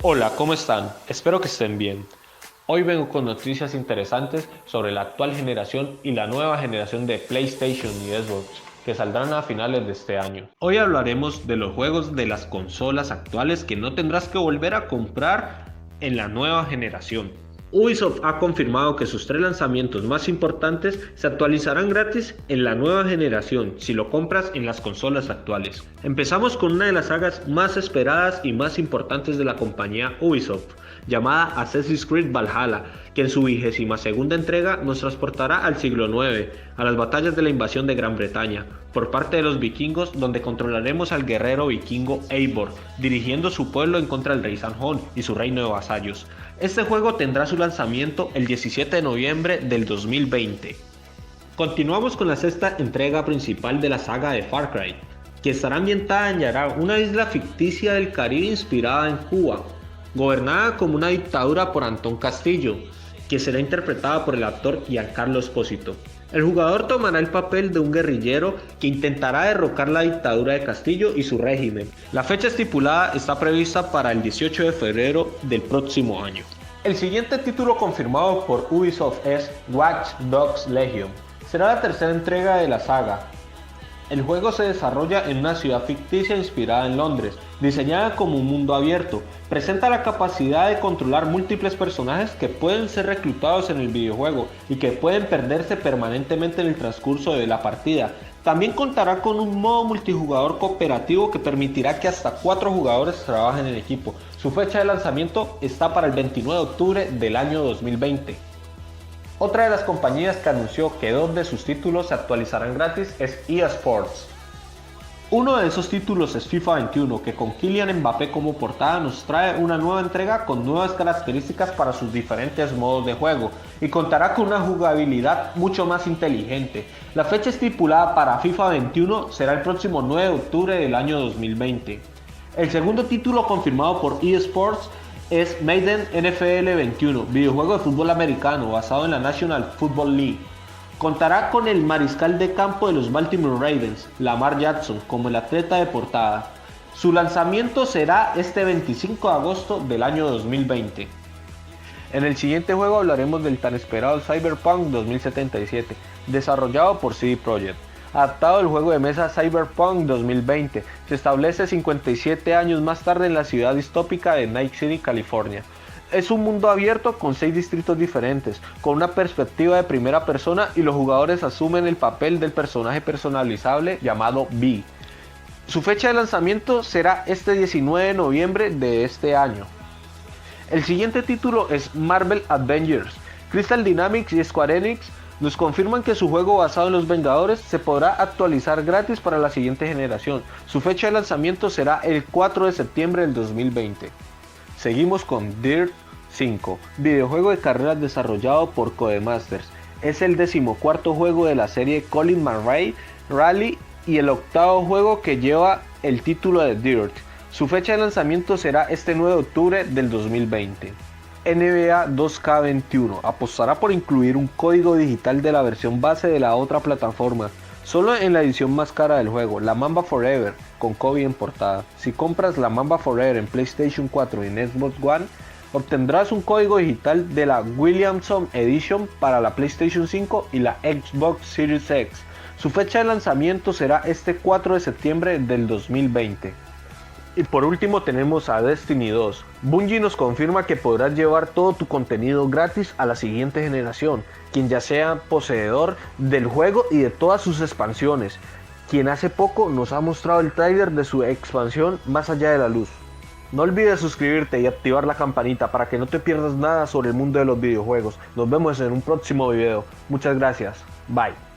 Hola, ¿cómo están? Espero que estén bien. Hoy vengo con noticias interesantes sobre la actual generación y la nueva generación de PlayStation y Xbox que saldrán a finales de este año. Hoy hablaremos de los juegos de las consolas actuales que no tendrás que volver a comprar en la nueva generación. Ubisoft ha confirmado que sus 3 lanzamientos más importantes se actualizarán gratis en la nueva generación si lo compras en las consolas actuales. Empezamos con una de las sagas más esperadas y más importantes de la compañía Ubisoft, llamada Assassin's Creed Valhalla, que en su 22ª entrega nos transportará al siglo IX, a las batallas de la invasión de Gran Bretaña, por parte de los vikingos, donde controlaremos al guerrero vikingo Eivor, dirigiendo su pueblo en contra del rey Sanjón y su reino de vasallos. Este juego tendrá su lanzamiento el 17 de noviembre del 2020. Continuamos con la sexta entrega principal de la saga de Far Cry, que estará ambientada en Yara, una isla ficticia del Caribe inspirada en Cuba, gobernada como una dictadura por Antón Castillo, que será interpretada por el actor Giancarlo Esposito. El jugador tomará el papel de un guerrillero que intentará derrocar la dictadura de Castillo y su régimen. La fecha estipulada está prevista para el 18 de febrero del próximo año. El siguiente título confirmado por Ubisoft es Watch Dogs Legion. Será la tercera entrega de la saga. El juego se desarrolla en una ciudad ficticia inspirada en Londres, diseñada como un mundo abierto. Presenta la capacidad de controlar múltiples personajes que pueden ser reclutados en el videojuego y que pueden perderse permanentemente en el transcurso de la partida. También contará con un modo multijugador cooperativo que permitirá que hasta 4 jugadores trabajen en equipo. Su fecha de lanzamiento está para el 29 de octubre del año 2020. Otra de las compañías que anunció que 2 de sus títulos se actualizarán gratis es EA Sports. Uno de esos títulos es FIFA 21, que con Kylian Mbappé como portada nos trae una nueva entrega con nuevas características para sus diferentes modos de juego y contará con una jugabilidad mucho más inteligente. La fecha estipulada para FIFA 21 será el próximo 9 de octubre del año 2020. El segundo título confirmado por EA Sports es Madden NFL 21, videojuego de fútbol americano basado en la National Football League. Contará con el mariscal de campo de los Baltimore Ravens, Lamar Jackson, como el atleta de portada. Su lanzamiento será este 25 de agosto del año 2020. En el siguiente juego hablaremos del tan esperado Cyberpunk 2077, desarrollado por CD Projekt. Adaptado del juego de mesa Cyberpunk 2020, se establece 57 años más tarde en la ciudad distópica de Night City, California. Es un mundo abierto con 6 distritos diferentes, con una perspectiva de primera persona y los jugadores asumen el papel del personaje personalizable llamado V. Su fecha de lanzamiento será este 19 de noviembre de este año. El siguiente título es Marvel Avengers. Crystal Dynamics y Square Enix nos confirman que su juego basado en los Vengadores se podrá actualizar gratis para la siguiente generación. Su fecha de lanzamiento será el 4 de septiembre del 2020. Seguimos con Dirt 5, videojuego de carreras desarrollado por Codemasters. Es el 14º juego de la serie Colin McRae Rally y el 8º juego que lleva el título de Dirt. Su fecha de lanzamiento será este 9 de octubre del 2020. NBA 2K21 apostará por incluir un código digital de la versión base de la otra plataforma, solo en la edición más cara del juego, la Mamba Forever, con Kobe en portada. Si compras la Mamba Forever en PlayStation 4 y en Xbox One, obtendrás un código digital de la Williamson Edition para la PlayStation 5 y la Xbox Series X. Su fecha de lanzamiento será este 4 de septiembre del 2020. Y por último tenemos a Destiny 2. Bungie nos confirma que podrás llevar todo tu contenido gratis a la siguiente generación, quien ya sea poseedor del juego y de todas sus expansiones, quien hace poco nos ha mostrado el tráiler de su expansión Más Allá de la Luz. No olvides suscribirte y activar la campanita para que no te pierdas nada sobre el mundo de los videojuegos. Nos vemos en un próximo video. Muchas gracias. Bye.